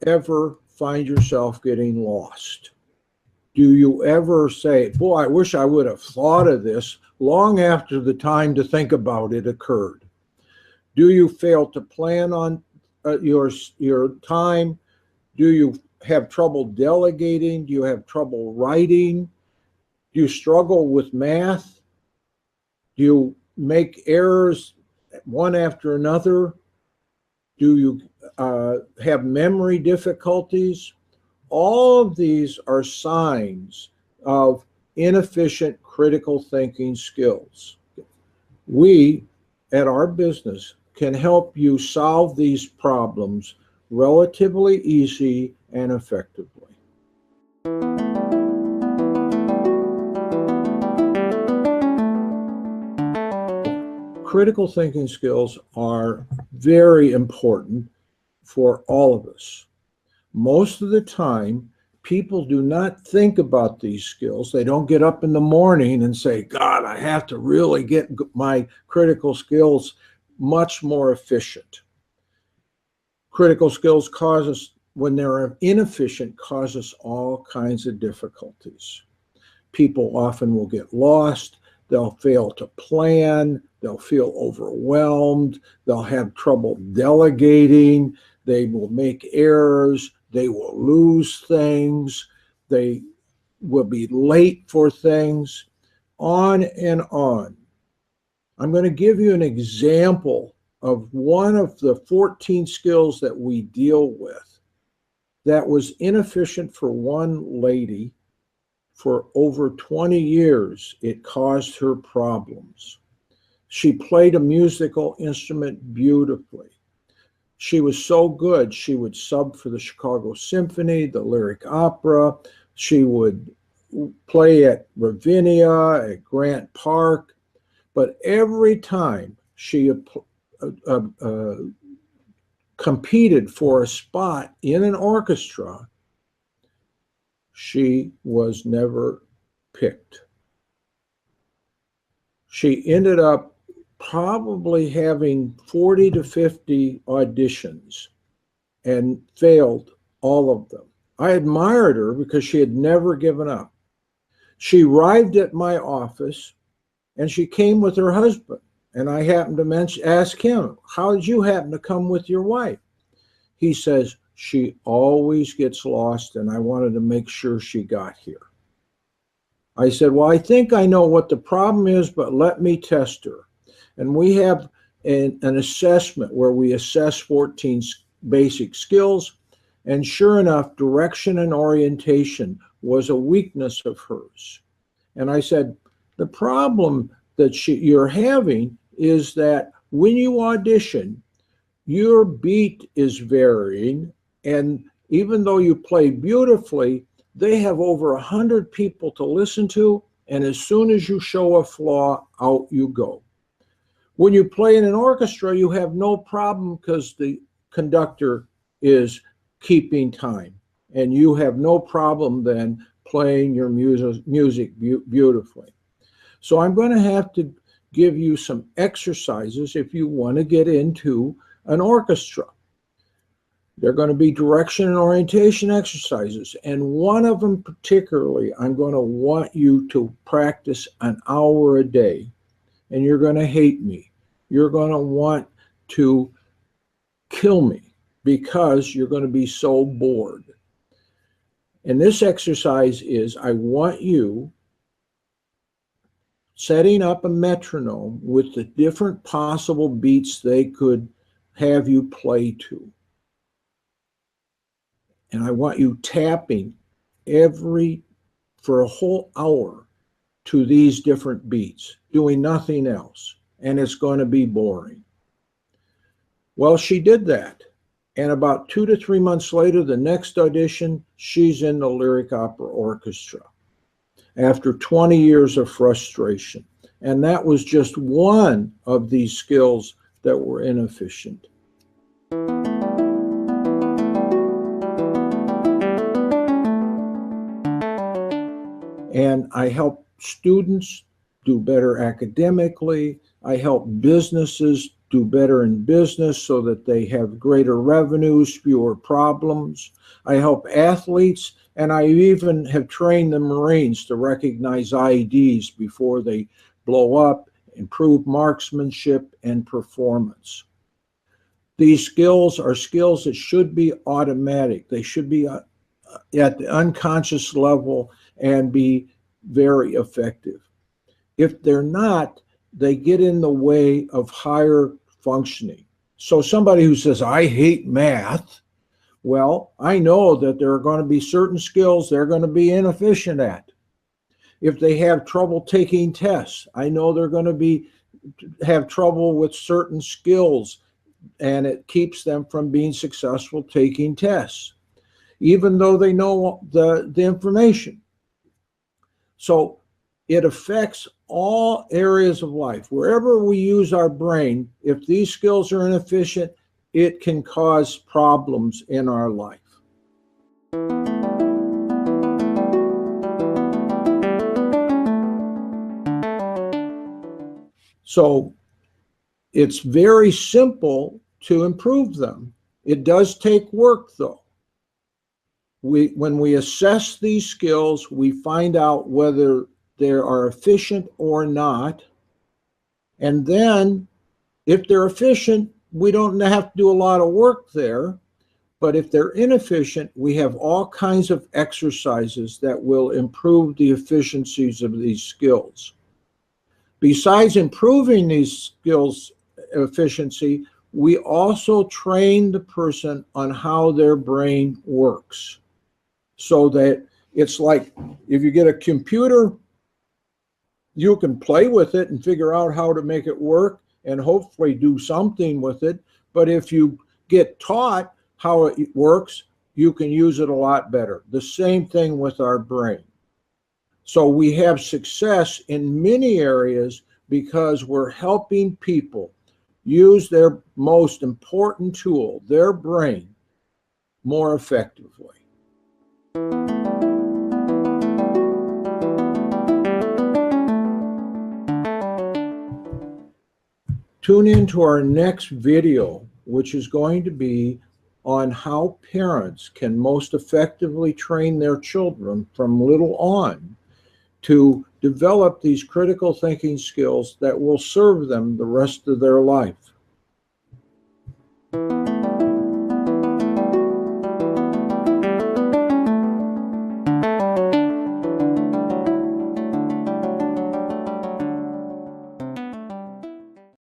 ever find yourself getting lost? Do you ever say, boy, I wish I would have thought of this long after the time to think about it occurred? Do you fail to plan on your time? Do you have trouble delegating? Do you have trouble writing? Do you struggle with math? Do you make errors one after another? Do you have memory difficulties? All of these are signs of inefficient critical thinking skills. We, at our business, can help you solve these problems relatively easy and effectively. Critical thinking skills are very important for all of us. Most of the time, people do not think about these skills. They don't get up in the morning and say, God, I have to really get my critical skills much more efficient. Critical skills cause us, when they're inefficient, cause us all kinds of difficulties. People often will get lost. They'll fail to plan. They'll feel overwhelmed. They'll have trouble delegating. They will make errors. They will lose things. They will be late for things, on and on. I'm going to give you an example of one of the 14 skills that we deal with that was inefficient for one lady. For over 20 years, it caused her problems. She played a musical instrument beautifully. She was so good, she would sub for the Chicago Symphony, the Lyric Opera. She would play at Ravinia, at Grant Park. But every time she competed for a spot in an orchestra, she was never picked. She ended up probably having 40 to 50 auditions and failed all of them. I admired her because she had never given up. She arrived at my office and she came with her husband. And I happened to ask him, how did you happen to come with your wife? He says, she always gets lost and I wanted to make sure she got here. I said, well, I think I know what the problem is, but let me test her. And we have an assessment where we assess 14 basic skills. And sure enough, direction and orientation was a weakness of hers. And I said, the problem that you're having is that when you audition, your beat is varying. And even though you play beautifully, they have over 100 people to listen to. And as soon as you show a flaw, out you go. When you play in an orchestra, you have no problem because the conductor is keeping time. And you have no problem then playing your music beautifully. So I'm going to have to give you some exercises if you want to get into an orchestra. They're going to be direction and orientation exercises. And one of them particularly, I'm going to want you to practice an hour a day. And you're going to hate me. You're going to want to kill me because you're going to be so bored. And this exercise is, I want you setting up a metronome with the different possible beats they could have you play to. And I want you tapping for a whole hour to these different beats, doing nothing else. And it's going to be boring. Well, she did that. And about 2 to 3 months later, the next audition, she's in the Lyric Opera Orchestra after 20 years of frustration. And that was just one of these skills that were inefficient. And I help students do better academically. I help businesses do better in business so that they have greater revenues, fewer problems. I help athletes, and I even have trained the Marines to recognize IEDs before they blow up, improve marksmanship and performance. These skills are skills that should be automatic. They should be at the unconscious level and be very effective. If they're not, they get in the way of higher functioning. So somebody who says, I hate math, well, I know that there are going to be certain skills they're going to be inefficient at. If they have trouble taking tests, I know they're going to have trouble with certain skills, and it keeps them from being successful taking tests, even though they know the information. So it affects all areas of life. Wherever we use our brain, if these skills are inefficient, it can cause problems in our life. So it's very simple to improve them. It does take work, though. When we assess these skills, we find out whether they are efficient or not. And then if they're efficient, we don't have to do a lot of work there. But if they're inefficient, we have all kinds of exercises that will improve the efficiencies of these skills. Besides improving these skills efficiency, we also train the person on how their brain works. So that it's like if you get a computer, you can play with it and figure out how to make it work and hopefully do something with it. But if you get taught how it works, you can use it a lot better. The same thing with our brain. So we have success in many areas because we're helping people use their most important tool, their brain, more effectively. Tune in to our next video, which is going to be on how parents can most effectively train their children from little on to develop these critical thinking skills that will serve them the rest of their life.